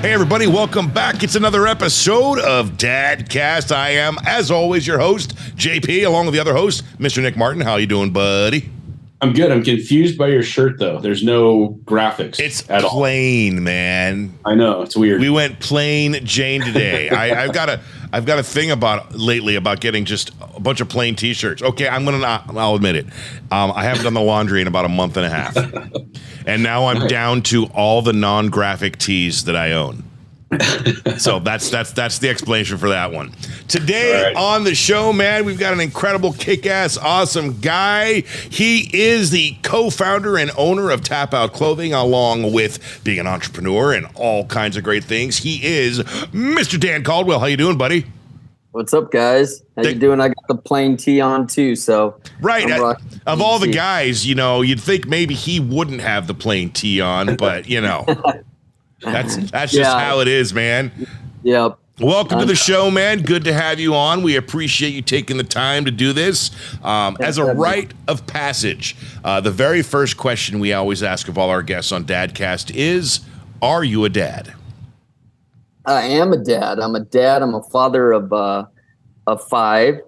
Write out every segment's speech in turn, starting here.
Hey, everybody, welcome back. It's another episode of Dadcast. I am, as always, your host, JP, along with the other host, Mr. Nick Martin. How you doing, buddy? I'm good. I'm confused by your shirt, though. There's no graphics. It's plain, man. I know. It's weird. We went plain Jane today. I've got a thing about getting just a bunch of plain T-shirts. Okay, I'll admit it. I haven't done the laundry in about a month and a half. And now I'm down to all the non-graphic tees that I own. So that's the explanation for that one. Today on the show, man, we've got an incredible, kick-ass, awesome guy. He is the co-founder and owner of Tapout Clothing, along with being an entrepreneur and all kinds of great things. He is Mr. Dan Caldwell. How you doing, buddy? What's up, guys? How you doing? I got the plain tee on too, so right. Of all the guys, you'd think maybe he wouldn't have the plain tee on, but that's just how it is, man. Yep. Welcome to the show, man. Good to have you on. We appreciate you taking the time to do this. As a rite of passage, the very first question we always ask of all our guests on Dadcast is, are you a dad? I am a dad. I'm a dad. I'm a father of 5,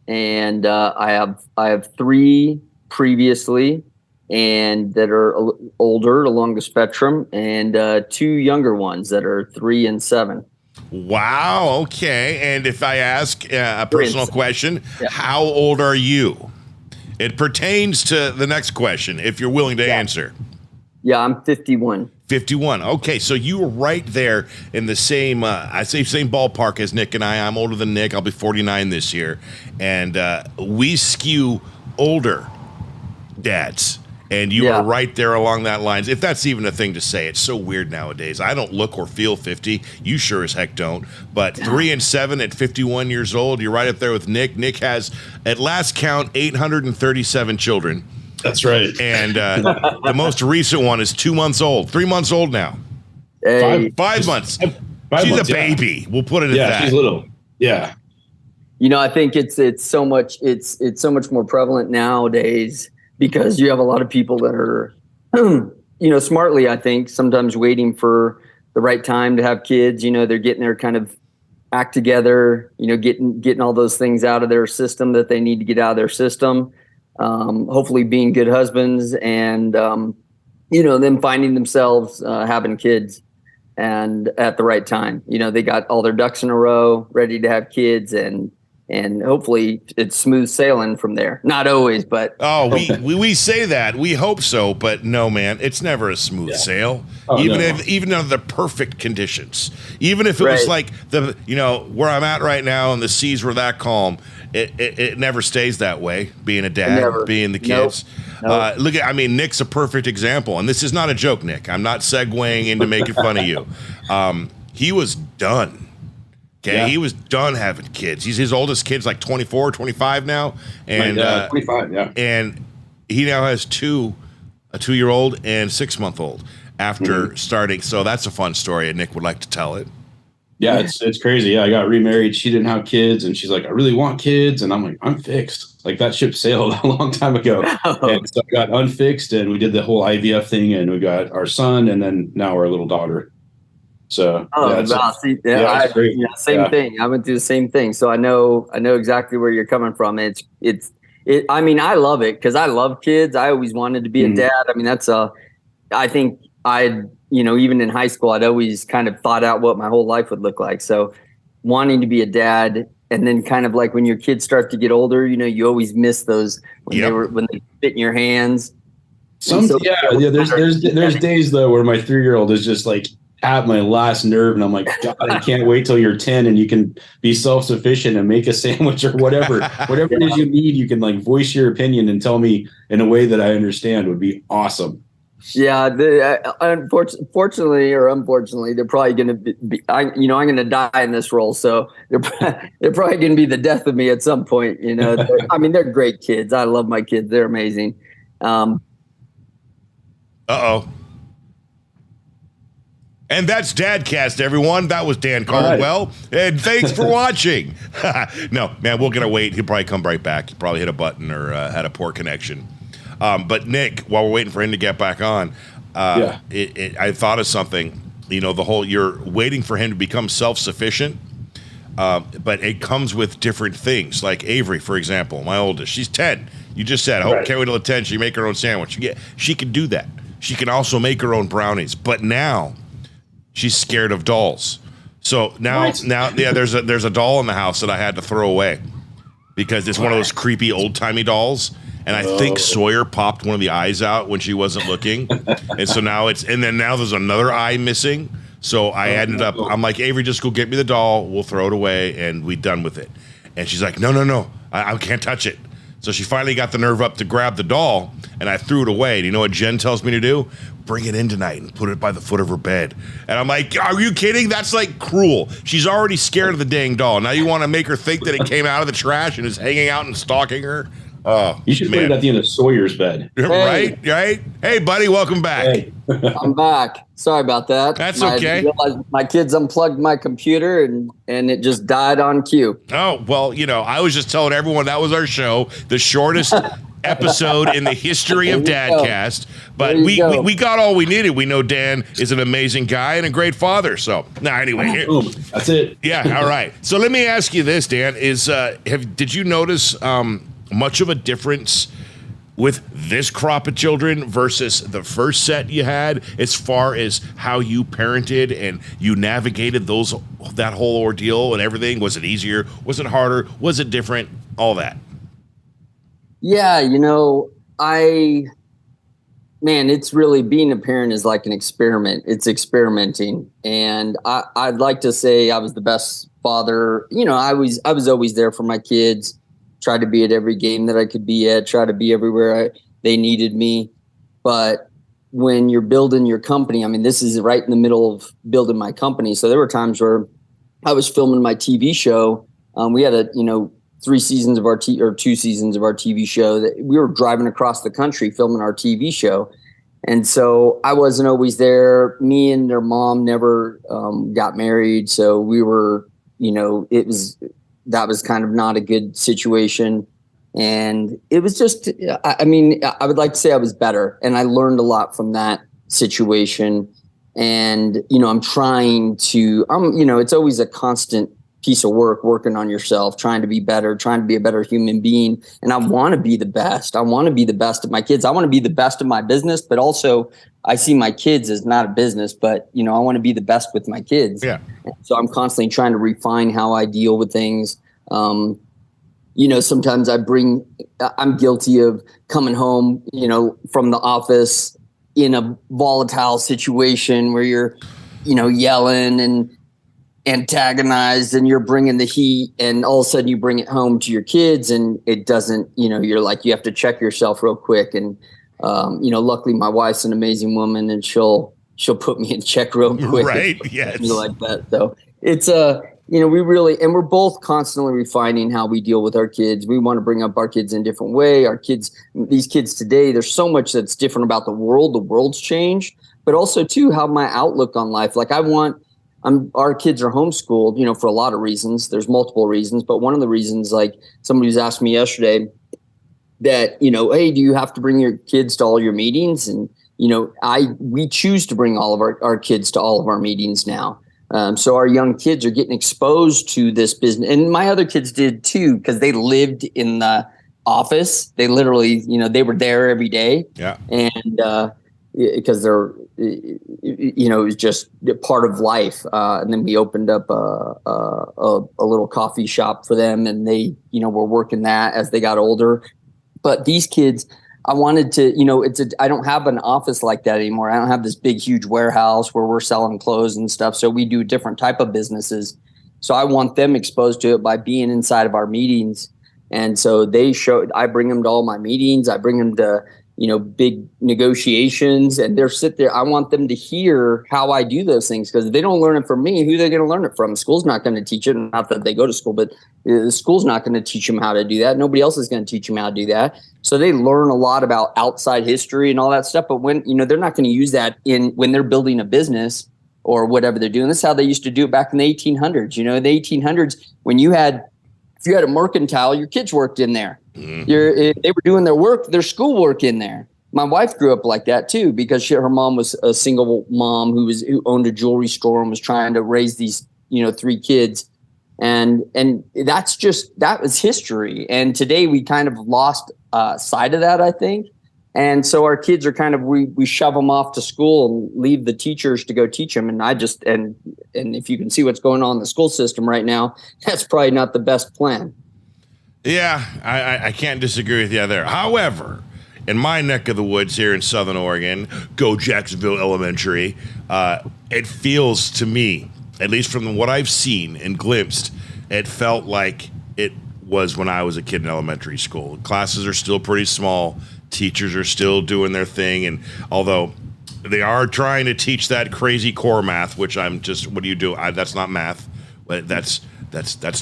and I have 3 previously, and that are older along the spectrum, and 2 younger ones that are 3 and 7. Wow. Okay. And if I ask a personal question, how old are you? It pertains to the next question, if you're willing to answer. Yeah, I'm 51. 51. Okay, so you were right there in the same, same ballpark as Nick and I. I'm older than Nick. I'll be 49 this year. And we skew older dads. And you are right there along that lines. If that's even a thing to say, it's so weird nowadays. I don't look or feel 50. You sure as heck don't. But 3 and 7 at 51 years old, you're right up there with Nick. Nick has, at last count, 837 children. That's right. And the most recent one is 2 months old. 3 months old now. Hey. 5 months. She's a baby. Yeah. We'll put it at that. Yeah, she's little. Yeah. I think it's so much more prevalent nowadays, because you have a lot of people that are, smartly, I think, sometimes waiting for the right time to have kids. They're getting their kind of act together, getting all those things out of their system that they need to get out of their system. Hopefully being good husbands, and, them finding themselves having kids and at the right time. They got all their ducks in a row, ready to have kids, and hopefully it's smooth sailing from there. Not always, but we say that, we hope so, but no, man, it's never a smooth sail. Even under the perfect conditions, even if it was like where I'm at right now and the seas were that calm, it never stays that way. Being a dad, being the kids. Nope. Nick's a perfect example, and this is not a joke, Nick. I'm not segueing into making fun of you. He was done. Okay, yeah. He was done having kids. His oldest kid's like 24, 25 now. And 25, yeah. And he now has a 2-year-old and 6-month-old after starting. So that's a fun story, and Nick would like to tell it. Yeah, it's crazy. Yeah, I got remarried. She didn't have kids, and she's like, I really want kids. And I'm like, I'm fixed. Like, that ship sailed a long time ago. And so I got unfixed, and we did the whole IVF thing, and we got our son, and then now our little daughter. So same thing. I went through the same thing, so I know exactly where you're coming from. I love it because I love kids. I always wanted to be a dad. I think even in high school, I'd always kind of thought out what my whole life would look like. So wanting to be a dad, and then kind of like when your kids start to get older, you always miss those when they fit in your hands. There's days though where my 3-year-old is just like at my last nerve, and I'm like, God, I can't wait till you're 10 and you can be self-sufficient and make a sandwich or whatever it is you need. You can like voice your opinion and tell me in a way that I understand would be awesome. Yeah, fortunately or unfortunately, they're probably going to be. I'm going to die in this role, so they're probably going to be the death of me at some point. They're great kids. I love my kids. They're amazing. And that's Dadcast, everyone. That was Dan Caldwell. Right. And thanks for watching. No, man, we're going to wait. He'll probably come right back. He probably hit a button or had a poor connection. But Nick, while we're waiting for him to get back on, I thought of something. the whole, you're waiting for him to become self-sufficient. But it comes with different things. Like Avery, for example, my oldest, she's 10. You just said, Right. can't wait till 10. She make her own sandwich. She can do that. She can also make her own brownies. But now she's scared of dolls. So now, there's a doll in the house that I had to throw away because it's one of those creepy old timey dolls. And I think Sawyer popped one of the eyes out when she wasn't looking. And so now now there's another eye missing. So I ended up, I'm like, Avery, just go get me the doll. We'll throw it away and we done with it. And she's like, no, I can't touch it. So she finally got the nerve up to grab the doll and I threw it away. And you know what Jen tells me to do? Bring it in tonight and put it by the foot of her bed. And I'm like, are you kidding? That's like cruel. She's already scared of the dang doll. Now you want to make her think that it came out of the trash and is hanging out and stalking her? Oh, you should put it at the end of Sawyer's bed. Right. Hey, buddy, welcome back. Hey. I'm back. Sorry about that. That's okay. I realized my kids unplugged my computer and it just died on cue. Oh, well, I was just telling everyone that was our show, the shortest episode in the history of Dadcast. But we got all we needed. We know Dan is an amazing guy and a great father. So, anyway. Boom. That's it. Yeah, all right. So let me ask you this, Dan. Did you notice much of a difference with this crop of children versus the first set you had as far as how you parented and you navigated that whole ordeal and everything? Was it easier? Was it harder? Was it different? All that. Yeah, it's really, being a parent is like an experiment. It's experimenting. And I'd like to say I was the best father. I was always there for my kids. Tried to be at every game that I could be at, try to be everywhere they needed me. But when you're building your company, this is right in the middle of building my company. So there were times where I was filming my TV show. We had 2 seasons of our TV show that we were driving across the country filming our TV show. And so I wasn't always there. Me and their mom never got married. So we were, that was kind of not a good situation. And it was just, I would like to say I was better. And I learned a lot from that situation. And, I'm trying to, it's always a constant piece of work, working on yourself, trying to be better, trying to be a better human being. And I want to be the best. I want to be the best of my kids. I want to be the best of my business, but also I see my kids as not a business, but I want to be the best with my kids. Yeah. So I'm constantly trying to refine how I deal with things. Sometimes I'm guilty of coming home, from the office in a volatile situation where you're, yelling and antagonized and you're bringing the heat, and all of a sudden you bring it home to your kids and it doesn't, you're like, you have to check yourself real quick. And, luckily my wife's an amazing woman and she'll put me in check real quick. Right. Yes. Like that. So it's we really, and we're both constantly refining how we deal with our kids. We want to bring up our kids in a different way. These kids today, there's so much that's different about the world. The world's changed, but also too, how my outlook on life. Like our kids are homeschooled, for a lot of reasons. There's multiple reasons, but one of the reasons, like somebody was asking me yesterday that, hey, do you have to bring your kids to all your meetings? And, we choose to bring all of our kids to all of our meetings now. So our young kids are getting exposed to this business, and my other kids did too, because they lived in the office. They literally, they were there every day. Yeah. And, because they're, it was just part of life. And then we opened up a little coffee shop for them, and they, were working that as they got older. But these kids, I wanted to, I don't have an office like that anymore. I don't have this big, huge warehouse where we're selling clothes and stuff. So we do a different type of businesses. So I want them exposed to it by being inside of our meetings. And so I bring them to all my meetings. I bring them to, big negotiations, and sit there. I want them to hear how I do those things, because if they don't learn it from me, who are they going to learn it from? School's not going to teach it. Not that they go to school, but the school's not going to teach them how to do that. Nobody else is going to teach them how to do that. So they learn a lot about outside history and all that stuff. But when, they're not going to use that when they're building a business or whatever they're doing. This is how they used to do it back in the 1800s. The 1800s, if you had a mercantile, your kids worked in there. Mm-hmm. They were doing their schoolwork in there. my wife grew up like that too, because her mom was a single mom who owned a jewelry store and was trying to raise these, 3 kids. And that was history. And today we kind of lost sight of that, I think. And so our kids are kind of, we shove them off to school and leave the teachers to go teach them. And and if you can see what's going on in the school system right now, that's probably not the best plan. Yeah, I can't disagree with you there. However, in my neck of the woods here in Southern Oregon, go Jacksonville Elementary, it feels to me, at least from what I've seen and glimpsed, it felt like it was when I was a kid in elementary school. Classes are still pretty small. Teachers are still doing their thing. And although they are trying to teach that crazy core math, which I'm just, what do you do? That's not math. That's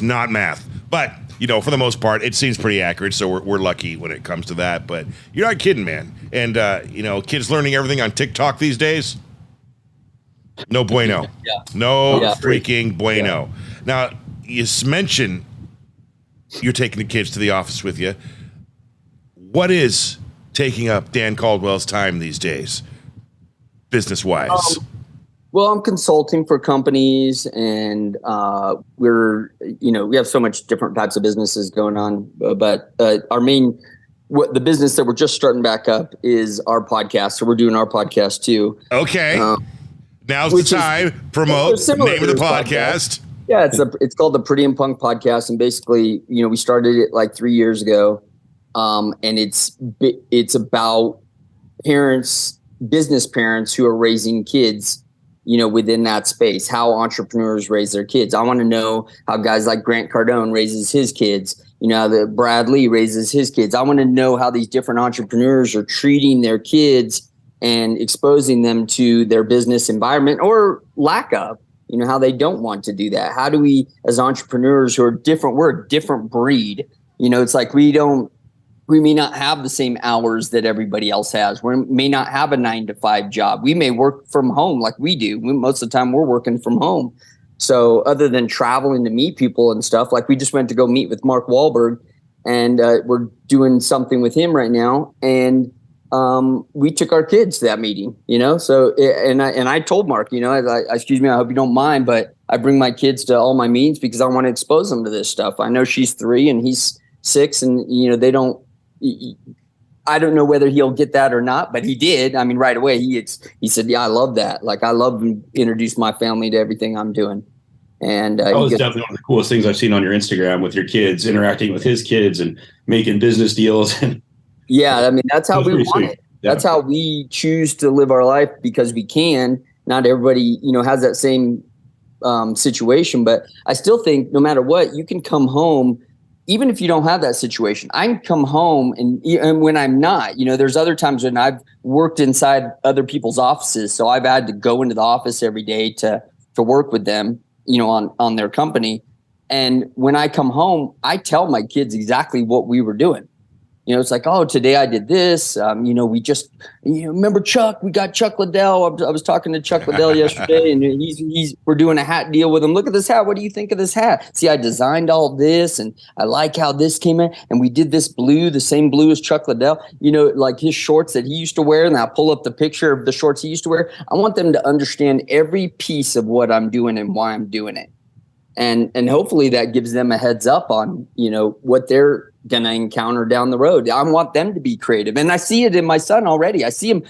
not math. But, for the most part, it seems pretty accurate. So we're lucky when it comes to that. But you're not kidding, man. And, kids learning everything on TikTok these days. No bueno. Yeah. No freaking bueno. Yeah. Now, you mentioned you're taking the kids to the office with you. What is taking up Dan Caldwell's time these days, business-wise? Well, I'm consulting for companies, and we have so much different types of businesses going on. But the business that we're just starting back up is our podcast. So we're doing our podcast too. Okay. Now's the time. Promote name of the podcast. Yeah, it's called the Pretty and Punk Podcast, and basically, we started it like 3 years ago, and it's about business parents who are raising kids, within that space, how entrepreneurs raise their kids. I want to know how guys like Grant Cardone raises his kids, that Brad Lee raises his kids. I want to know how these different entrepreneurs are treating their kids and exposing them to their business environment or lack of. How they don't want to do that. How do we, as entrepreneurs who are different, we're a different breed. It's like we may not have the same hours that everybody else has. We may not have a 9-to-5 job. We may work from home like we do. Most of the time we're working from home. So other than traveling to meet people and stuff, like we just went to go meet with Mark Wahlberg, and we're doing something with him right now. And we took our kids to that meeting, so, and I told Mark, excuse me, I hope you don't mind, but I bring my kids to all my meetings because I want to expose them to this stuff. I know she's 3 and he's 6, and, I don't know whether he'll get that or not, but he did. I mean, right away, he said, yeah, I love that. Like, I love to introduce my family to everything I'm doing. And that was definitely one of the coolest things I've seen on your Instagram, with your kids interacting with his kids and making business deals. Yeah, I mean, that's how we want it. Yeah. That's how we choose to live our life, because we can. Not everybody, has that same situation, but I still think no matter what, you can come home, even if you don't have that situation. I can come home and when I'm not, there's other times when I've worked inside other people's offices. So I've had to go into the office every day to work with them, on their company. And when I come home, I tell my kids exactly what we were doing. It's like, oh, today I did this. We just, remember Chuck? We got Chuck Liddell. I was talking to Chuck Liddell yesterday, and we're doing a hat deal with him. Look at this hat. What do you think of this hat? See, I designed all this, and I like how this came in. And we did this blue, the same blue as Chuck Liddell. Like his shorts that he used to wear, and I pull up the picture of the shorts he used to wear. I want them to understand every piece of what I'm doing and why I'm doing it. And hopefully that gives them a heads up on, what they're going to encounter down the road. I want them to be creative. And I see it in my son already. I see him,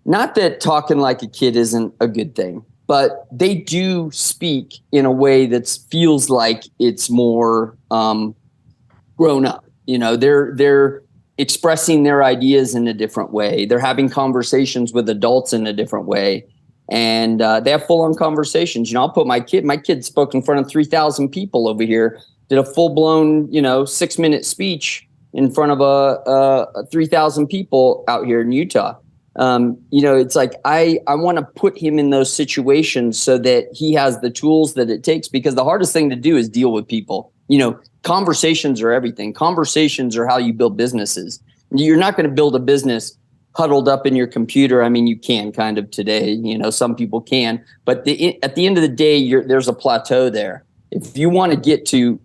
not that talking like a kid isn't a good thing, but they do speak in a way that feels like it's more grown up. They're expressing their ideas in a different way. They're having conversations with adults in a different way. And they have full-on conversations. I'll put my kid spoke in front of 3,000 people over here, did a full-blown, 6-minute speech in front of a 3,000 people out here in Utah. It's like I want to put him in those situations so that he has the tools that it takes, because the hardest thing to do is deal with people. Conversations are everything. Conversations are how you build businesses. You're not going to build a business huddled up in your computer. I mean, you can kind of today, some people can, but at the end of the day, there's a plateau there. If you want to get to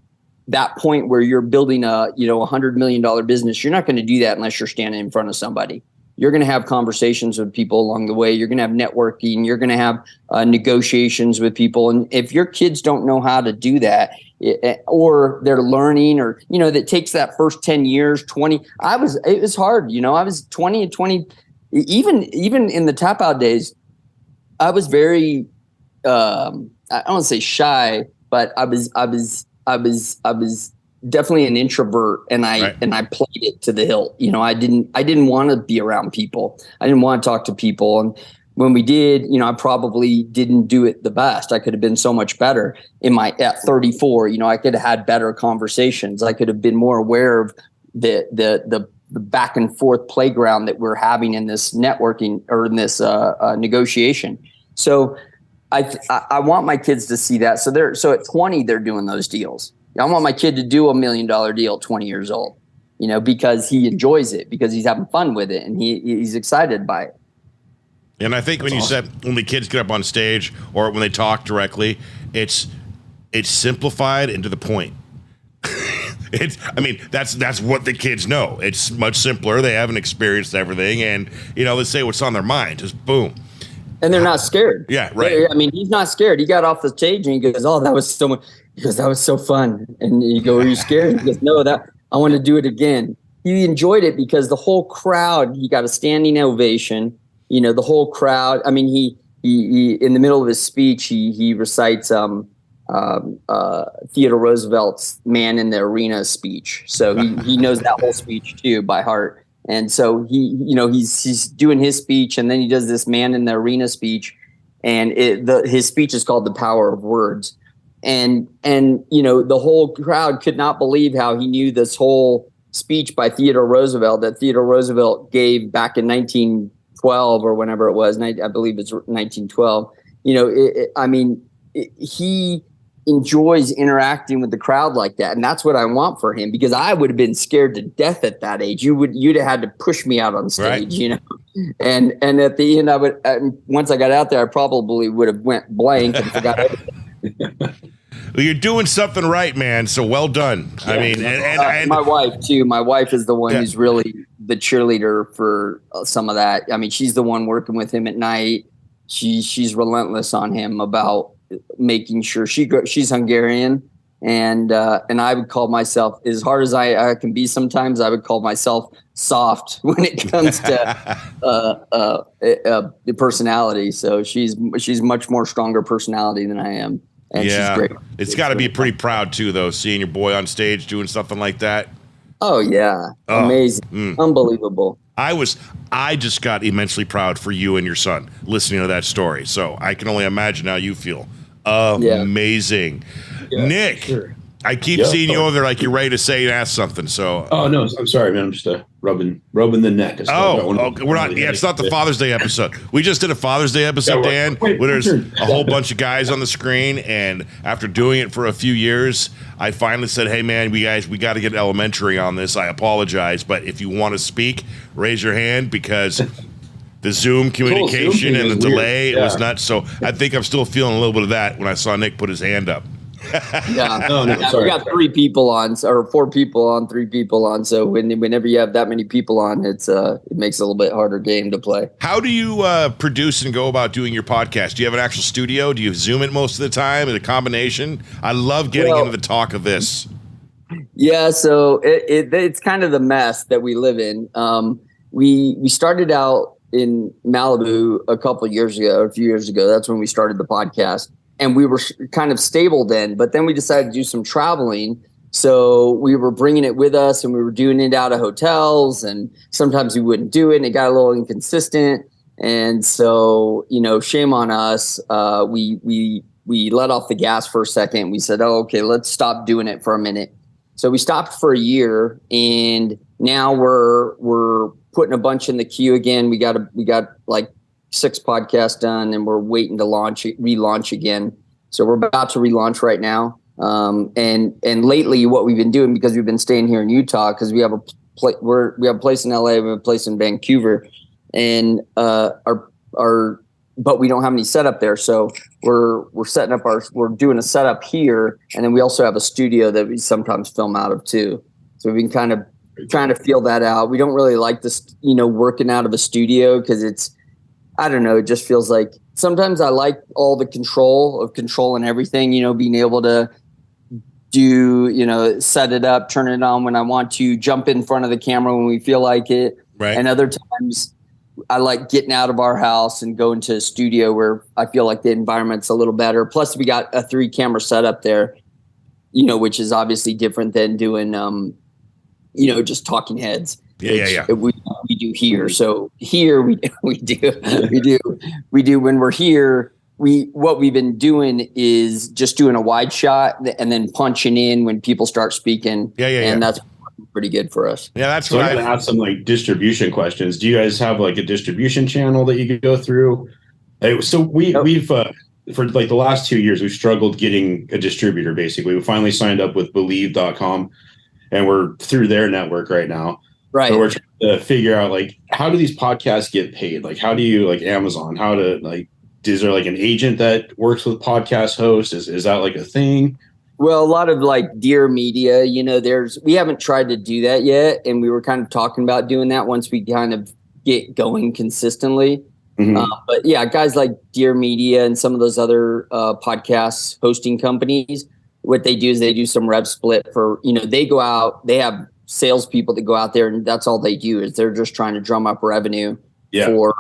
that point where you're building a, $100 million business, you're not going to do that unless you're standing in front of somebody. You're going to have conversations with people along the way. You're going to have networking. You're going to have negotiations with people. And if your kids don't know how to do that, or they're learning, or, that takes that first 10 years, 20, it was hard. I was 20 and 20, even in the Tapout days, I was very, I don't want to say shy, but I was definitely an introvert, and I played it to the hilt. I didn't want to be around people. I didn't want to talk to people. And when we did, I probably didn't do it the best. I could have been so much better at 34. I could have had better conversations. I could have been more aware of the back and forth playground that we're having in this networking or in this negotiation. So I want my kids to see that. So at 20, they're doing those deals. I want my kid to do $1 million deal at 20 years old, because he enjoys it, because he's having fun with it, and he's excited by it. And I think when the kids get up on stage or when they talk directly, it's simplified and to the point. That's what the kids know. It's much simpler. They haven't experienced everything, and let's say what's on their mind. Just boom. And they're not scared. Yeah, right. He's not scared. He got off the stage and he goes, "Oh, that was so much." He goes, "That was so fun." And you go, "Are you scared?" He goes, "No, I want to do it again." He enjoyed it because the whole crowd, he got a standing ovation. The whole crowd. He in the middle of his speech, he recites Theodore Roosevelt's "Man in the Arena" speech. So he knows that whole speech too by heart. And so he's doing his speech, and then he does this "Man in the Arena" speech, and his speech is called "The Power of Words." And the whole crowd could not believe how he knew this whole speech by Theodore Roosevelt that Theodore Roosevelt gave back in 1912 or whenever it was. I believe it's 1912. He enjoys interacting with the crowd like that, and that's what I want for him, because I would have been scared to death at that age. You'd have had to push me out on stage, right. And at the end, I would once I got out there, I probably would have went blank and forgot everything. Well, you're doing something right, man. So well done. Yeah. And my wife too. My wife is the one who's really the cheerleader for some of that. She's the one working with him at night. She's relentless on him about making sure she's Hungarian, and I would call myself, as hard as I can be sometimes, I would call myself soft when it comes to the personality. So she's much more stronger personality than I am, and she's great. It's got to be pretty proud too, though, seeing your boy on stage doing something like that. Oh yeah, amazing, unbelievable. I just got immensely proud for you and your son listening to that story. So I can only imagine how you feel. Amazing. Yeah, Nick, sure. I keep seeing you over there like you're ready to say and ask something. So. Oh no, I'm sorry, man. I'm just rubbing the neck. We're not. Yeah, it's not the Father's Day episode. We just did a Father's Day episode, Dan, where there's a whole bunch of guys on the screen, and after doing it for a few years, I finally said, "Hey, man, we got to get elementary on this. I apologize, but if you want to speak, raise your hand because." The Zoom communication and the delay, it was nuts. So I think I'm still feeling a little bit of that when I saw Nick put his hand up. We got 3 people on, or 4 people on, 3 people on. So whenever you have that many people on, it makes it a little bit harder game to play. How do you produce and go about doing your podcast? Do you have an actual studio? Do you Zoom it most of the time? Is it a combination? I love getting into the talk of this. Yeah, so it's kind of the mess that we live in. We started out in Malibu a few years ago. That's when we started the podcast, and we were kind of stable then, but then we decided to do some traveling. So we were bringing it with us, and we were doing it out of hotels, and sometimes we wouldn't do it, and it got a little inconsistent. And so, shame on us. We let off the gas for a second. We said, "Oh, okay, let's stop doing it for a minute." So we stopped for a year, and now we're putting a bunch in the queue again. We got like 6 podcasts done, and we're waiting to relaunch again. So we're about to relaunch right now. And lately, what we've been doing, because we've been staying here in Utah, because we have a place in LA, we have a place in Vancouver, and our but we don't have any setup there. So we're doing a setup here. And then we also have a studio that we sometimes film out of too. So we've been kind of trying to feel that out. We don't really like this, working out of a studio because I don't know, it just feels like sometimes I like all the control and everything, being able to do, set it up, turn it on when I want to, jump in front of the camera when we feel like it. Right. And other times I like getting out of our house and going to a studio where I feel like the environment's a little better. Plus we got a 3-camera setup there, which is obviously different than doing, just talking heads. Yeah. We do here. So here we do when we're here, what we've been doing is just doing a wide shot and then punching in when people start speaking. And that's pretty good for us. Yeah, that's so what I'm gonna ask some like distribution questions. Do you guys have like a distribution channel that you could go through? So we've for like the last 2 years, we've struggled getting a distributor. Basically, we finally signed up with Believe.com, and we're through their network right now. Right. So we're trying to figure out like how do these podcasts get paid? Like how do you like Amazon? How to like is there like an agent that works with podcast hosts? Is that like a thing? Well, a lot of like Dear Media, we haven't tried to do that yet. And we were kind of talking about doing that once we kind of get going consistently. Mm-hmm. But yeah, guys like Dear Media and some of those other podcast hosting companies, what they do is they do some rev split for, they go out, they have salespeople that go out there and that's all they do is they're just trying to drum up revenue for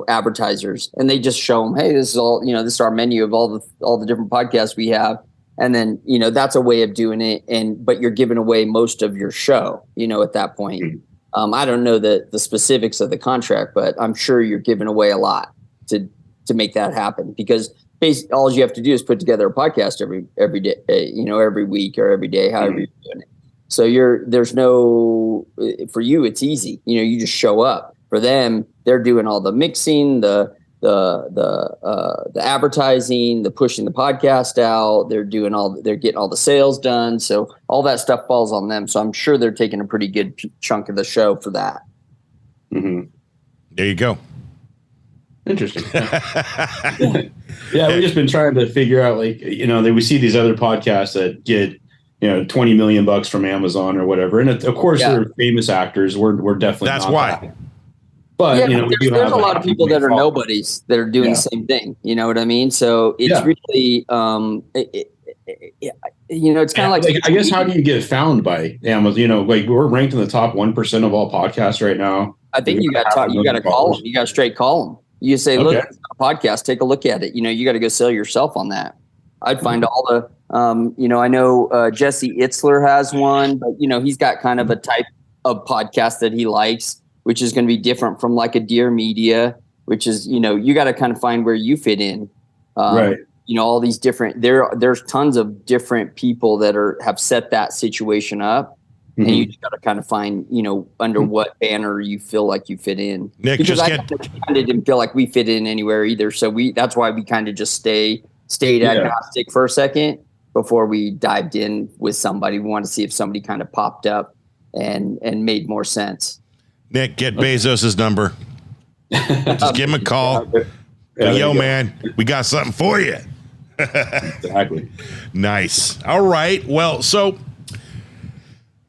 advertisers, and they just show them, hey, this is all, this is our menu of all the different podcasts we have. And then, that's a way of doing it. But you're giving away most of your show, at that point. Mm-hmm. I don't know the specifics of the contract, but I'm sure you're giving away a lot to make that happen, because basically all you have to do is put together a podcast every day, every week or every day, however you're doing it. So for you, it's easy. You just show up. For them, they're doing all the mixing, the advertising, the pushing the podcast out. They're getting all the sales done. So all that stuff falls on them. So I'm sure they're taking a pretty good chunk of the show for that. Mm-hmm. There you go. Interesting. Yeah, we've just been trying to figure out, like, that we see these other podcasts that get, $20 million from Amazon or whatever. And of course, they're famous actors. We're definitely that's not why. that. But there's a lot of people that are nobodies that are doing the same thing. You know what I mean? So it's really, it's kind of like I guess how do you get found by Amazon? Like we're ranked in the top 1% of all podcasts right now. I think you got to call them. You got to straight call them. You say, look, it's a podcast, take a look at it. You got to go sell yourself on that. I'd find all the, I know Jesse Itzler has one, but he's got kind of a type of podcast that he likes, which is going to be different from like a Dear Media, which is, you got to kind of find where you fit in. Right. All these different, there's tons of different people that have set that situation up. Mm-hmm. And you just got to kind of find, under what banner you feel like you fit in. Nick, because I kind of didn't feel like we fit in anywhere either. So that's why we kind of just stayed agnostic for a second before we dived in with somebody. We wanted to see if somebody kind of popped up and made more sense. Nick, get Bezos' number. Just give him a call. Yo, man, we got something for you. Exactly. Nice. All right. Well, so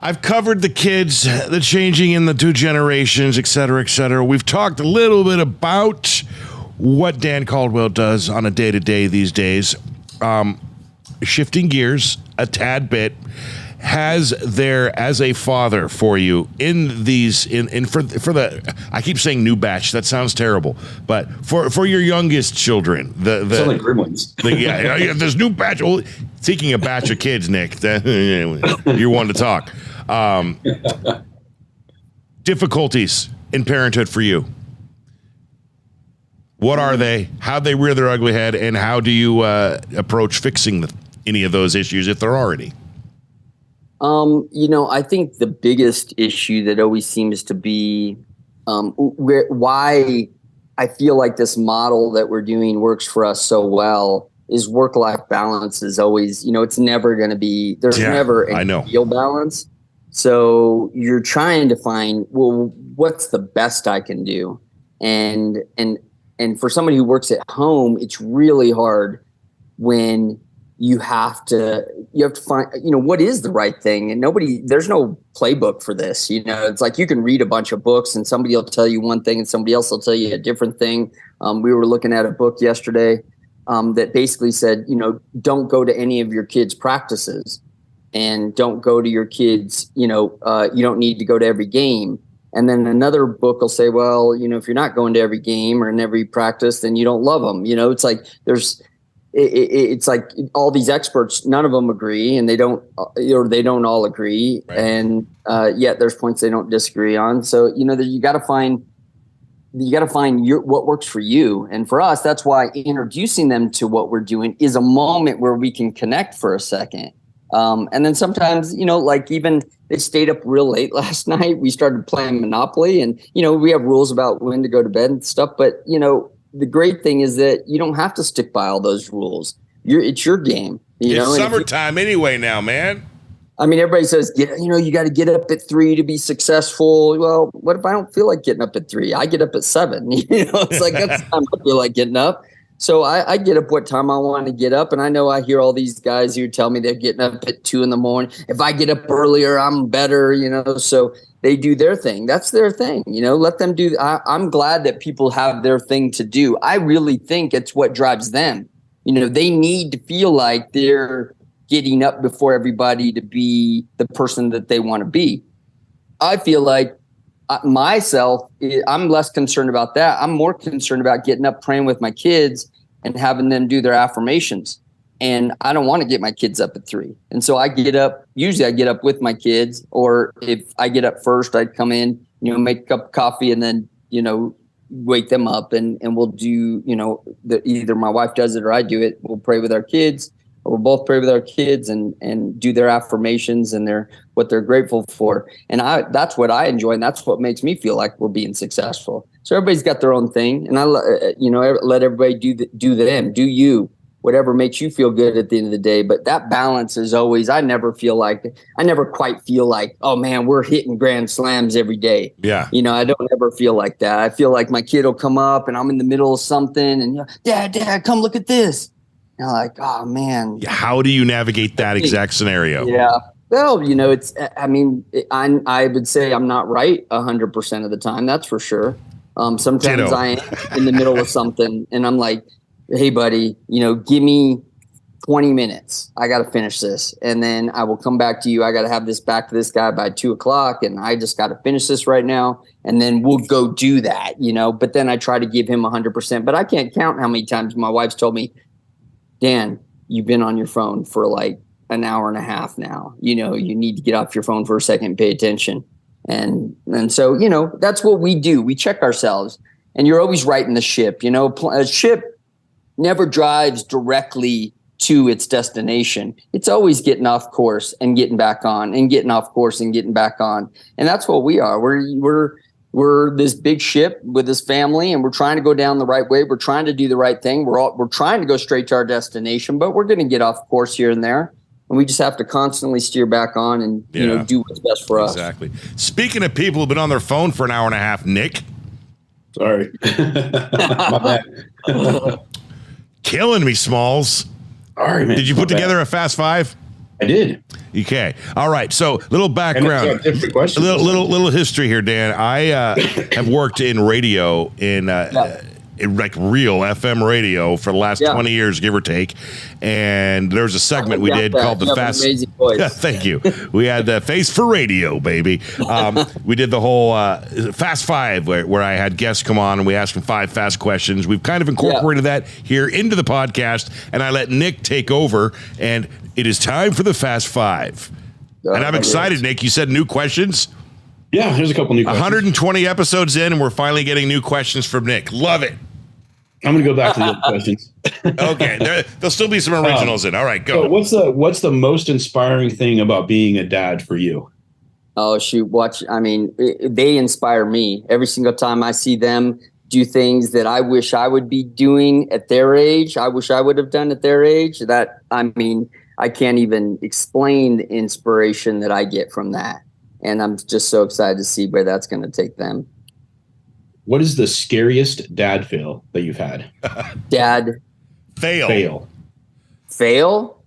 I've covered the kids, the changing in the 2 generations, et cetera, et cetera. We've talked a little bit about what Dan Caldwell does on a day-to-day these days. Shifting gears a tad bit, has there, as a father for you in these, for the, I keep saying new batch, that sounds terrible, but for your youngest children, the sound like gremlins. There's new batch. Well, speaking of batch of kids, Nick, you're one to talk. Difficulties in parenthood for you. What are they? How'd they rear their ugly head? And how do you approach fixing any of those issues, if there are any? I think the biggest issue that always seems to be why I feel like this model that we're doing works for us so well is work-life balance is always, it's never going to be, there's never a real balance. So you're trying to find, well, what's the best I can do? And and for somebody who works at home, it's really hard when you have to find, what is the right thing, and there's no playbook for this. It's like you can read a bunch of books and somebody will tell you one thing and somebody else will tell you a different thing. We were looking at a book yesterday that basically said, don't go to any of your kids' practices, and don't go to your kids, you don't need to go to every game. And then another book will say, well, if you're not going to every game or in every practice, then you don't love them. It's like it's like all these experts, none of them agree, and they don't all agree. Right. And yet there's points they don't disagree on. So, you got to find what works for you. And for us, that's why introducing them to what we're doing is a moment where we can connect for a second. And then sometimes, like even they stayed up real late last night. We started playing Monopoly, and, we have rules about when to go to bed and stuff. But, the great thing is that you don't have to stick by all those rules. It's your game. It's summertime anyway now, man. I mean, everybody says, you got to get up at 3 to be successful. Well, what if I don't feel like getting up at 3? I get up at 7. It's like that's the time I feel like getting up. So I get up what time I want to get up. And I know I hear all these guys who tell me they're getting up at 2 a.m. If I get up earlier, I'm better, so they do their thing. That's their thing, let them do. I'm glad that people have their thing to do. I really think it's what drives them. They need to feel like they're getting up before everybody to be the person that they want to be. I feel like myself, I'm less concerned about that. I'm more concerned about getting up, praying with my kids and having them do their affirmations. And I don't want to get my kids up at 3. And so usually I get up with my kids, or if I get up first, I'd come in, make a cup of coffee and then, wake them up and we'll do, either my wife does it or I do it. We'll pray with our kids, or we'll both pray with our kids and do their affirmations and what they're grateful for. And that's what I enjoy. And that's what makes me feel like we're being successful. So everybody's got their own thing. And I let everybody do them, do you. Whatever makes you feel good at the end of the day. But that balance is always, I never quite feel like, oh man, we're hitting grand slams every day. Yeah. I don't ever feel like that. I feel like my kid will come up and I'm in the middle of something and Dad, come look at this. And I'm like, oh man. How do you navigate that exact scenario? Yeah. Well, I would say I'm not right 100% of the time. That's for sure. Sometimes Ditto. I am in the middle of something and I'm like, hey buddy, give me 20 minutes. I got to finish this. And then I will come back to you. I got to have this back to this guy by 2:00. And I just got to finish this right now. And then we'll go do that, but then I try to give him 100%, but I can't count how many times my wife's told me, Dan, you've been on your phone for like an hour and a half now. You need to get off your phone for a second and pay attention. And so, that's what we do. We check ourselves, and you're always righting the ship. A ship never drives directly to its destination. It's always getting off course and getting back on, and getting off course and getting back on. And that's what we are. We're this big ship with this family, and we're trying to go down the right way. We're trying to do the right thing. We're trying to go straight to our destination, but we're going to get off course here and there. And we just have to constantly steer back on and do what's best for us. Exactly. Speaking of people who've been on their phone for an hour and a half, Nick. Sorry. My bad. Killing me, Smalls. All right, man. Did you put together a Fast Five? I did. Okay. All right. So little background, little history here, Dan. I have worked in radio in like real FM radio for the last 20 years, give or take. And there's a segment we did called the Fast. Amazing voice. Thank you. We had the Face for Radio, baby. We did the whole Fast Five where I had guests come on and we asked them 5 fast questions. We've kind of incorporated that here into the podcast, and I let Nick take over. And it is time for the Fast Five. And I'm excited, Nick. You said new questions. Yeah, there's a couple new questions. 120 episodes in, and we're finally getting new questions from Nick. Love it. I'm going to go back to the other questions. Okay, there'll still be some originals in. All right, go. So what's the most inspiring thing about being a dad for you? Oh, shoot. They inspire me. Every single time I see them do things that I wish I would be doing at their age, I wish I would have done at their age. I can't even explain the inspiration that I get from that. And I'm just so excited to see where that's going to take them. What is the scariest dad fail that you've had? Dad Fail.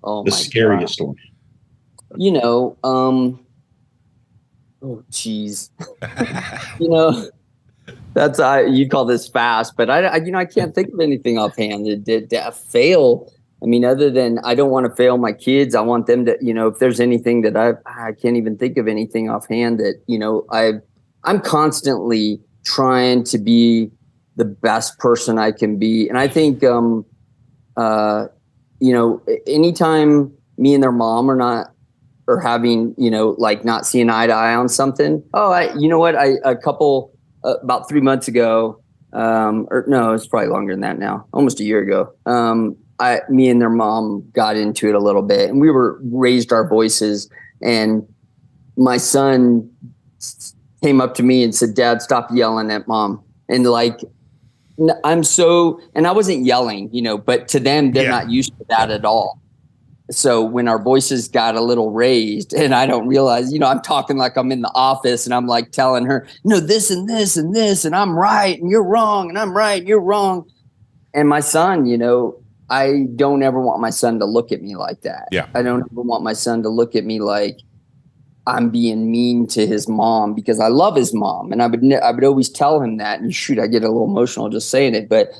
Oh, the my scariest God. one. You know, oh, geez. You know, that's you call this fast, but I can't think of anything offhand that fail. I mean, other than I don't want to fail my kids. I want them to, if there's anything that I can't even think of anything offhand that, I'm constantly trying to be the best person I can be. And I think, anytime me and their mom are having, like not seeing eye to eye on something. About 3 months ago, or no, it's probably longer than that now, almost a year ago. Me and their mom got into it a little bit, and we raised our voices, and my son came up to me and said, "Dad, stop yelling at Mom." And like, and I wasn't yelling, but to them, they're not used to that at all. So when our voices got a little raised, and I don't realize, I'm talking like I'm in the office, and I'm like telling her, no, this and this and this, and I'm right and you're wrong, and I'm right and you're wrong. And my son, I don't ever want my son to look at me like that. Yeah. I don't ever want my son to look at me like I'm being mean to his mom, because I love his mom, and I would always tell him that. And shoot, I get a little emotional just saying it, but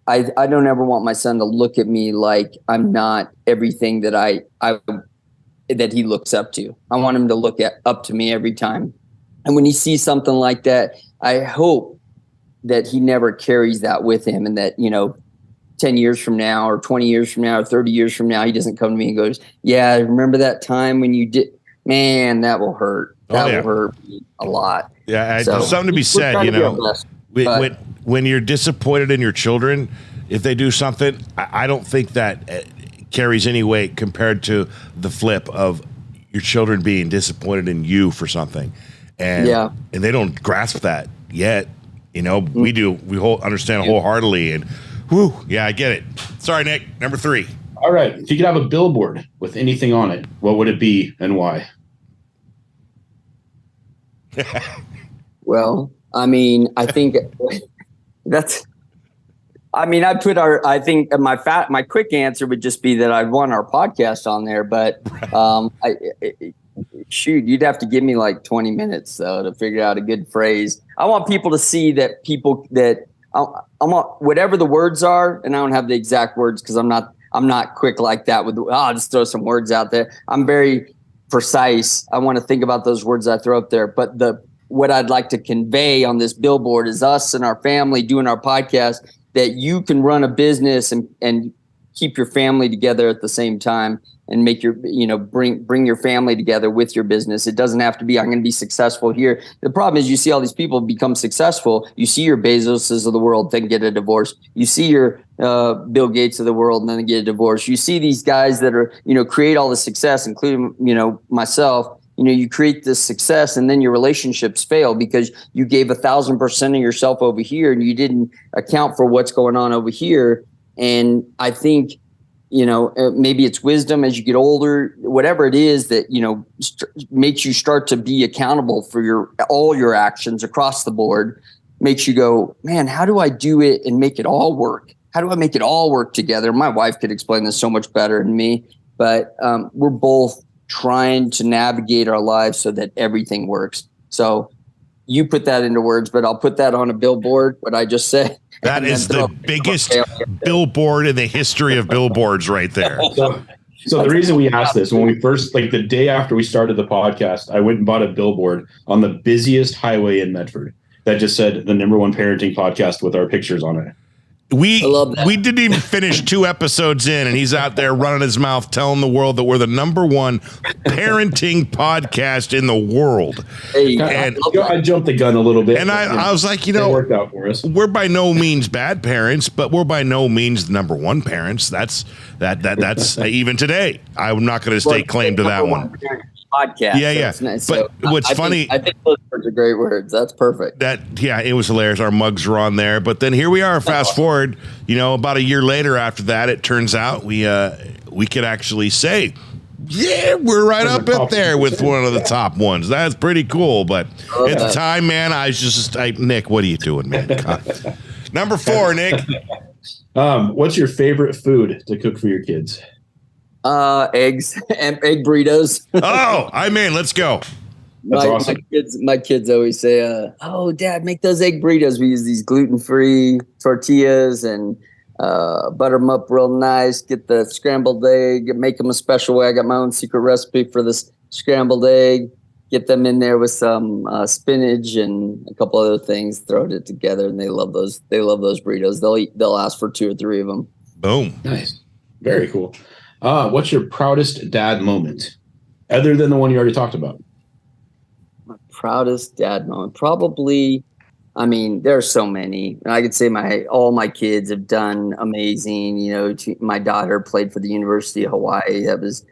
I don't ever want my son to look at me like I'm not everything that that he looks up to. I want him to look up to me every time. And when he sees something like that, I hope that he never carries that with him, and that, 10 years from now or 20 years from now or 30 years from now, he doesn't come to me and goes, "Yeah, remember that time when you did?" Man, that will hurt. That will hurt me a lot. Yeah, there's something to be said, when you're disappointed in your children, if they do something, I don't think that carries any weight compared to the flip of your children being disappointed in you for something. And they don't grasp that yet. We do. We understand wholeheartedly. And I get it. Sorry, Nick. Number 3. All right. If you could have a billboard with anything on it, what would it be and why? Well, I mean, I think I think my quick answer would just be that I'd want our podcast on there, but you'd have to give me like 20 minutes though to figure out a good phrase. I want people to see that I want whatever the words are, and I don't have the exact words because I'm not quick like that I'll just throw some words out there. I'm very precise. I want to think about those words I throw up there, but what I'd like to convey on this billboard is us and our family doing our podcast, that you can run a business and keep your family together at the same time, and make your, bring your family together with your business. It doesn't have to be, I'm going to be successful here. The problem is you see all these people become successful. You see your Bezoses of the world, then get a divorce. You see your Bill Gates of the world, and then get a divorce. You see these guys that are, create all the success, including, myself. You create this success, and then your relationships fail because you gave 1,000% of yourself over here, and you didn't account for what's going on over here. And I think, maybe it's wisdom as you get older, whatever it is that, makes you start to be accountable for all your actions across the board, makes you go, man, how do I do it and make it all work? How do I make it all work together? My wife could explain this so much better than me, but we're both trying to navigate our lives so that everything works. So you put that into words, but I'll put that on a billboard, what I just said. That is the biggest billboard in the history of billboards right there. So the reason we asked this, when we first, like the day after we started the podcast, I went and bought a billboard on the busiest highway in Medford that just said the #1 parenting podcast with our pictures on it. We didn't even finish 2 episodes in, and he's out there running his mouth, telling the world that we're the #1 parenting podcast in the world. And I jumped the gun a little bit. And I was like, it worked out for us. We're by no means bad parents, but we're by no means the #1 parents. That's even today. I'm not going to stake claim to that one. Podcast. Yeah. So nice. But what's funny, I think those words are great words. That's perfect. It was hilarious. Our mugs were on there, but then here we are. Fast forward, about a year later after that, it turns out we could actually say Yeah, we're right up there with one of the top ones. That's pretty cool. But at the time, man, I was just Nick, what are you doing, man? God. Number 4, Nick. What's your favorite food to cook for your kids? Eggs and egg burritos. Oh, I'm in. Let's go. That's awesome. My kids always say, "Oh, Dad, make those egg burritos." We use these gluten-free tortillas and butter them up real nice. Get the scrambled egg, make them a special way. I got my own secret recipe for this scrambled egg. Get them in there with some spinach and a couple other things. Throw it together, and they love those. They love those burritos. They'll ask for 2 or 3 of them. Boom. Nice. Very cool. What's your proudest dad moment, other than the one you already talked about? My proudest dad moment, probably. I mean, there are so many. I could say all my kids have done amazing. You know, my daughter played for the University of Hawaii. I was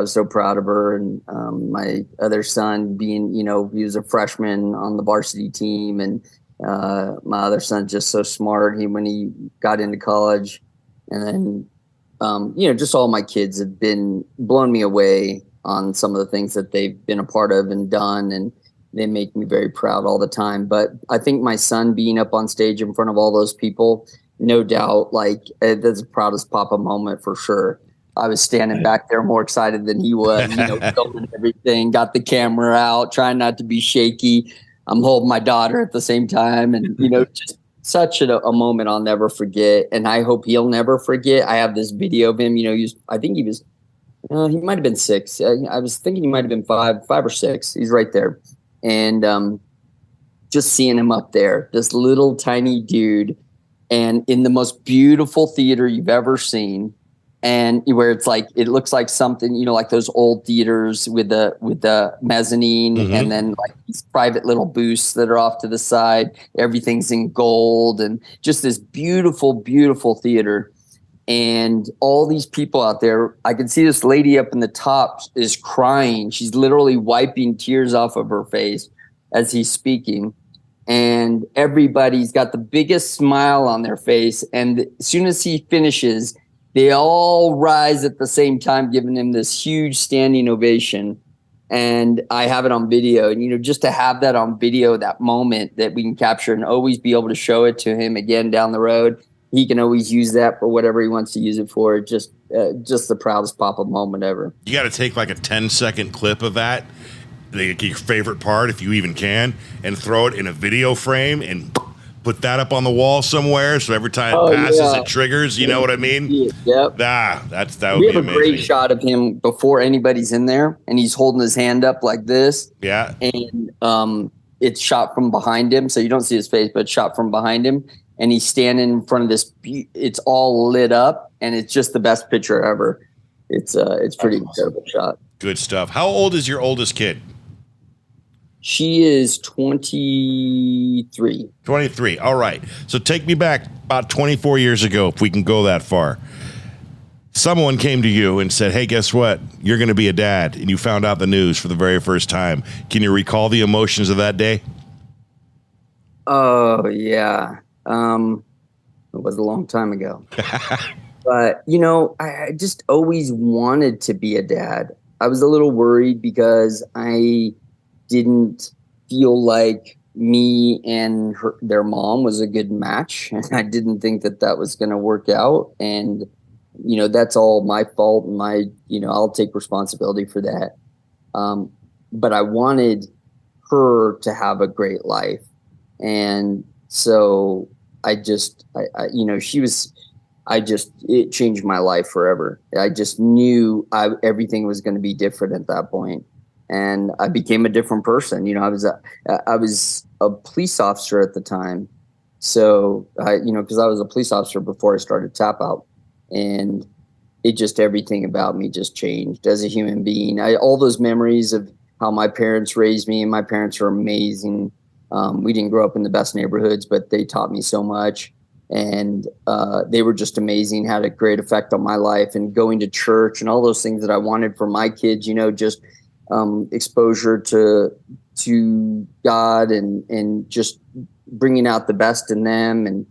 so proud of her. And my other son, being, he was a freshman on the varsity team, and my other son's just so smart. When he got into college, and then just all my kids have been blown me away on some of the things that they've been a part of and done, and they make me very proud all the time. But I think my son being up on stage in front of all those people, no doubt, that's the proudest papa moment for sure. I was standing back there more excited than he was, filming everything, got the camera out, trying not to be shaky. I'm holding my daughter at the same time, and just such a moment I'll never forget, and I hope he'll never forget. I have this video of him. He might have been 6. I was thinking he might have been 5 or 6. He's right there. And just seeing him up there, this little tiny dude, and in the most beautiful theater you've ever seen, and where it's like it looks like something, like those old theaters with the mezzanine, and then like these private little booths that are off to the side. Everything's in gold, and just this beautiful, beautiful theater. And all these people out there, I can see this lady up in the top is crying. She's literally wiping tears off of her face as he's speaking. And everybody's got the biggest smile on their face. And as soon as he finishes, they all rise at the same time, giving him this huge standing ovation. And I have it on video. And, just to have that on video, that moment that we can capture and always be able to show it to him again down the road. He can always use that for whatever he wants to use it for. Just the proudest papa moment ever. You got to take like a 10-second clip of that, your favorite part, if you even can, and throw it in a video frame and put that up on the wall somewhere. So every time it passes, it triggers. You know what I mean? Yep. That would be amazing. We have a great shot of him before anybody's in there, and he's holding his hand up like this. Yeah. And it's shot from behind him, so you don't see his face, but it's shot from behind him. And he's standing in front of this. It's all lit up, and it's just the best picture ever. It's pretty incredible shot. Good stuff. How old is your oldest kid? She is 23. 23. All right. So take me back about 24 years ago, if we can go that far. Someone came to you and said, "Hey, guess what? You're going to be a dad," and you found out the news for the very first time. Can you recall the emotions of that day? Oh yeah. It was a long time ago. But, I just always wanted to be a dad. I was a little worried because I didn't feel like me and their mom was a good match. And I didn't think that was going to work out. And, that's all my fault. And I'll take responsibility for that. But I wanted her to have a great life. And so it changed my life forever. I just knew everything was going to be different at that point. And I became a different person. I was a police officer at the time. So because I was a police officer before I started Tapout, and everything about me just changed as a human being. All those memories of how my parents raised me, and my parents are amazing. We didn't grow up in the best neighborhoods, but they taught me so much, and they were just amazing, had a great effect on my life, and going to church and all those things that I wanted for my kids, just exposure to God and just bringing out the best in them, and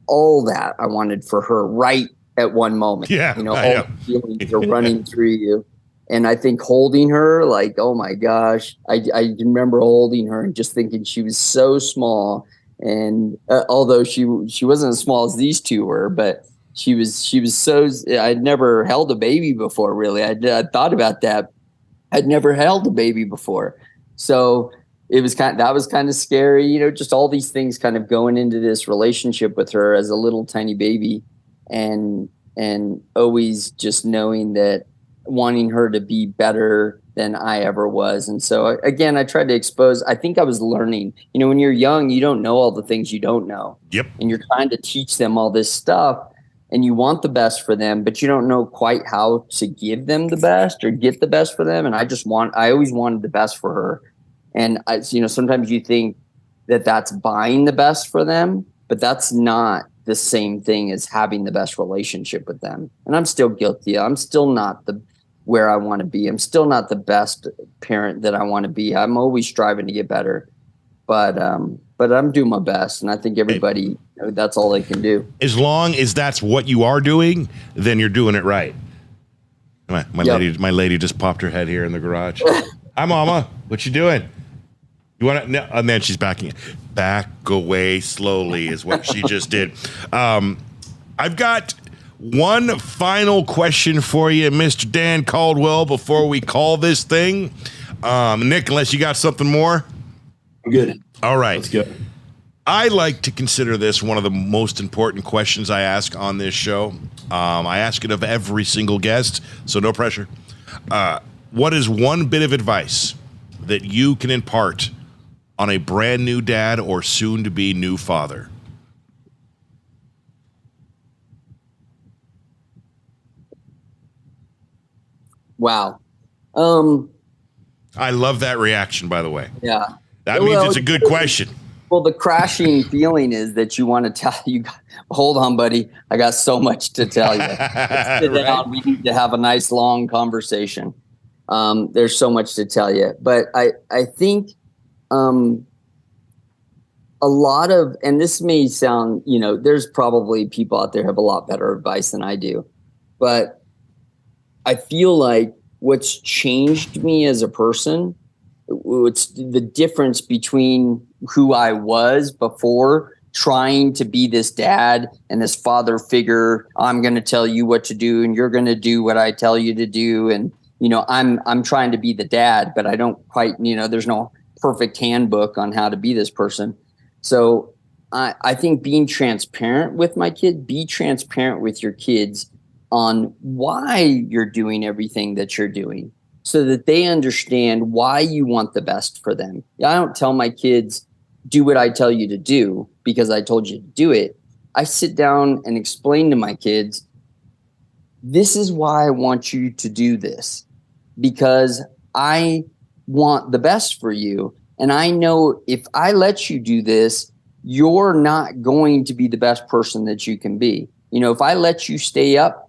all that I wanted for her right at one moment. Yeah, all I know. the feelings are running through you. And I think holding her, like, oh my gosh, I remember holding her and just thinking she was so small. And although she wasn't as small as these two were, but she was so, I'd never held a baby before, really. I thought about that. I'd never held a baby before. So that was kind of scary, just all these things kind of going into this relationship with her as a little tiny baby, and always just knowing that, wanting her to be better than I ever was. And so again, I tried to expose, I think I was learning, when you're young, you don't know all the things you don't know. Yep. And you're trying to teach them all this stuff, and you want the best for them, but you don't know quite how to give them the best or get the best for them. And I always wanted the best for her. And sometimes you think that that's buying the best for them, but that's not the same thing as having the best relationship with them. And I'm still guilty. I'm still not where I want to be. I'm still not the best parent that I want to be. I'm always striving to get better, but I'm doing my best. And I think everybody, that's all they can do. As long as that's what you are doing, then you're doing it right. My lady just popped her head here in the garage. Hi, Mama. What you doing? You want to? No, and then she's backing back away slowly is what she just did. I've got one final question for you, Mr. Dan Caldwell, before we call this thing. Nick, unless you got something more? I'm good. All right. Let's go. I like to consider this one of the most important questions I ask on this show. I ask it of every single guest, so no pressure. What is one bit of advice that you can impart on a brand new dad or soon-to-be new father? Wow. I love that reaction, by the way. Yeah. That means it's a good question. Well, the crashing feeling is that you want to tell you, hold on, buddy. I got so much to tell you. Let's sit down. We need to have a nice long conversation. There's so much to tell you, but I think a lot of, and this may sound, there's probably people out there who have a lot better advice than I do, but I feel like what's changed me as a person, it's the difference between who I was before trying to be this dad and this father figure. I'm going to tell you what to do and you're going to do what I tell you to do. And, I'm trying to be the dad, but I don't quite, there's no perfect handbook on how to be this person. So I think being transparent with my kid, be transparent with your kids on why you're doing everything that you're doing so that they understand why you want the best for them. I don't tell my kids, do what I tell you to do because I told you to do it. I sit down and explain to my kids, this is why I want you to do this, because I want the best for you. And I know if I let you do this, you're not going to be the best person that you can be. If I let you stay up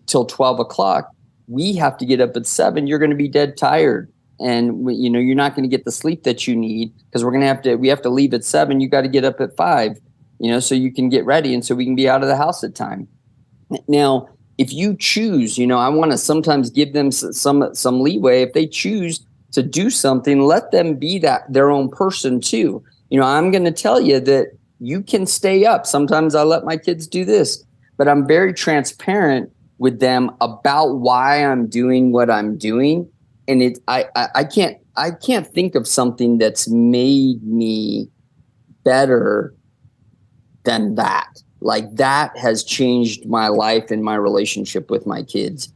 till 12 o'clock, we have to get up at 7. You're going to be dead tired. And, you're not going to get the sleep that you need because we have to leave at 7. You got to get up at 5, so you can get ready. And so we can be out of the house at time. Now, if you choose, I want to sometimes give them some leeway. If they choose to do something, let them be their own person too. I'm going to tell you that you can stay up. Sometimes I let my kids do this, but I'm very transparent with them about why I'm doing what I'm doing. And I can't think of something that's made me better than that. Like that has changed my life and my relationship with my kids.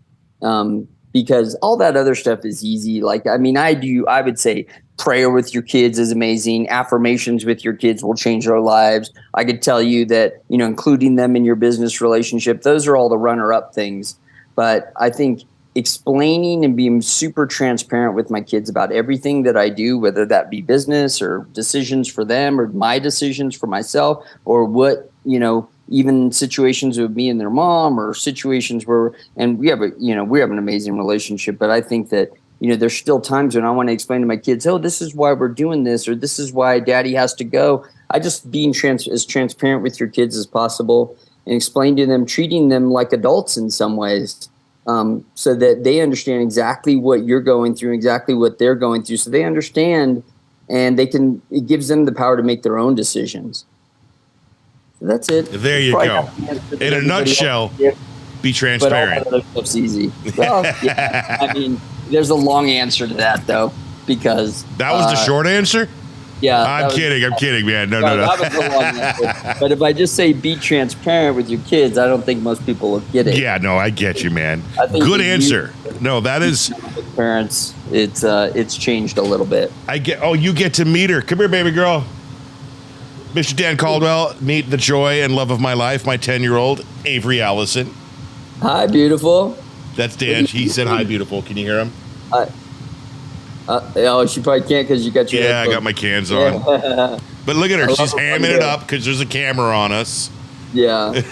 Because all that other stuff is easy. I would say prayer with your kids is amazing. Affirmations with your kids will change their lives. I could tell you that, including them in your business relationship, those are all the runner-up things. But I think explaining and being super transparent with my kids about everything that I do, whether that be business or decisions for them or my decisions for myself or what, even situations with me and their mom or situations where, and we have an amazing relationship, but I think that, there's still times when I want to explain to my kids, oh, this is why we're doing this, or this is why daddy has to go. I just being as transparent with your kids as possible. and explain to them, treating them like adults in some ways, so that they understand exactly what you're going through, exactly what they're going through. So they understand, and it gives them the power to make their own decisions. So that's it. There you go. In a nutshell, be transparent. But all that other stuff's easy. Well, yeah, I mean, there's a long answer to that though, because that was the short answer. Yeah, I'm kidding, man. No. That was a long answer. But if I just say be transparent with your kids, I don't think most people will get it. Yeah, no, I get you, man. Good answer. No, that is parents. It's changed a little bit. You get to meet her. Come here, baby girl. Mr. Dan Caldwell, meet the joy and love of my life, my 10-year-old Avery Allison. Hi, beautiful. That's Dan. He said hi, beautiful. Can you hear him? She probably can't because you got your I got my cans on. But look at her. She's hamming it up because there's a camera on us. Yeah.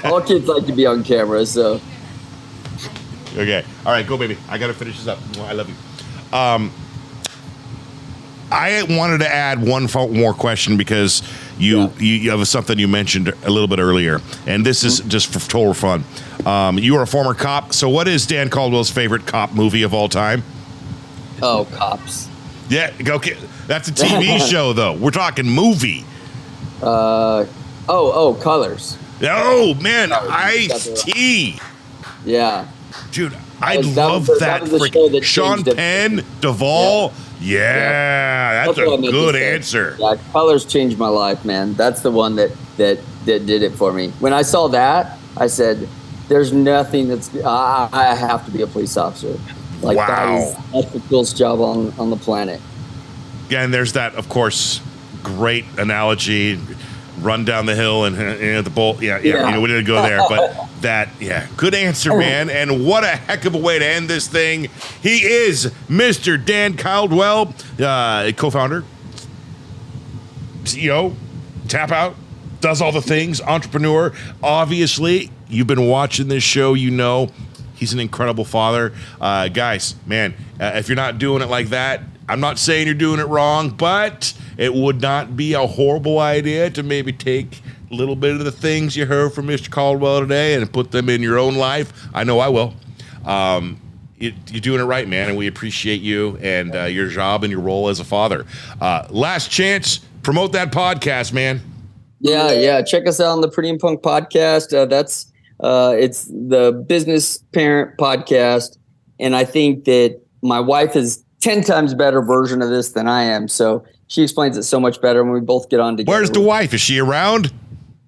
All kids like to be on camera, so. Okay. All right, go, baby. I got to finish this up. I love you. I wanted to add one more question because you have something you mentioned a little bit earlier, and this is just for total fun. You are a former cop, so what is Dan Caldwell's favorite cop movie of all time? Oh, Cops. Yeah, okay. That's a TV show, though. We're talking movie. Colors. Oh, man, Ice-T. Yeah. Dude, I love that. Sean Penn, Duvall. Yeah, that's a good answer. Yeah, Colors changed my life, man. That's the one that did it for me. When I saw that, I said, there's nothing I have to be a police officer. Like, wow. That's the coolest job on the planet. Yeah, and there's that, of course, great analogy. Run down the hill and the bolt. Yeah. We didn't go there, but good answer, man. And what a heck of a way to end this thing. He is Mr. Dan Caldwell, co-founder, CEO, Tapout, does all the things, entrepreneur. Obviously, you've been watching this show, he's an incredible father. Guys, man, if you're not doing it like that, I'm not saying you're doing it wrong, but it would not be a horrible idea to maybe take a little bit of the things you heard from Mr. Caldwell today and put them in your own life. I know I will. You're doing it right, man, and we appreciate you and your job and your role as a father. Last chance, promote that podcast, man. Yeah. Check us out on the Pretty and Punk podcast. It's the business parent podcast, and I think that my wife is 10 times better version of this than I am. So she explains it so much better when we both get on together. Where's the wife? Is she around?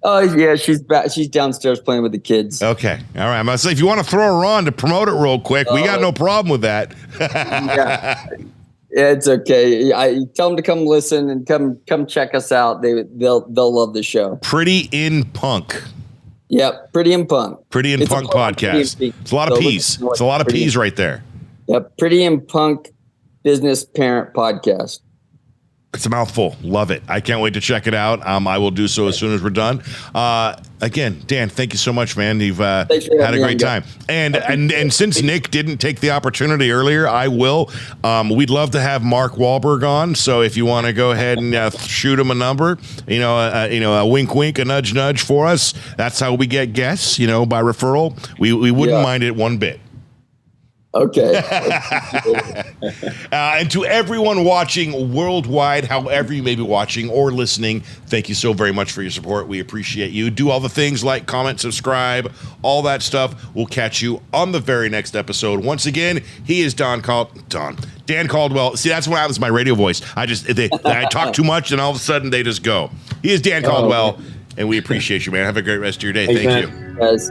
Oh, yeah, she's back. She's downstairs playing with the kids. Okay. All right. I'm going to say, if you want to throw her on to promote it real quick, we got no problem with that. Yeah, it's okay. I tell them to come listen and come check us out. They'll love the show. Pretty in Punk. Yep. Pretty in Punk. Pretty in Punk podcast. It's a lot of P's. It's a lot of P's right there. Yep. Pretty in Punk business parent podcast. It's a mouthful. Love it. I can't wait to check it out. I will do so as soon as we're done. Again, Dan, thank you so much, man. You've had a great time. And since Nick didn't take the opportunity earlier, I will. We'd love to have Mark Wahlberg on. So if you want to go ahead and shoot him a number, a wink, wink, a nudge, nudge for us. That's how we get guests. By referral. We wouldn't mind it one bit. Okay. And to everyone watching worldwide, however you may be watching or listening, thank you so very much for your support. We appreciate you. Do all the things like, comment, subscribe, all that stuff. We'll catch you on the very next episode. Once again, he is Dan Caldwell. See, that's what happens to my radio voice. I talk too much, and all of a sudden they just go. He is Dan Caldwell, and we appreciate you, man. Have a great rest of your day. Thank you. Guys.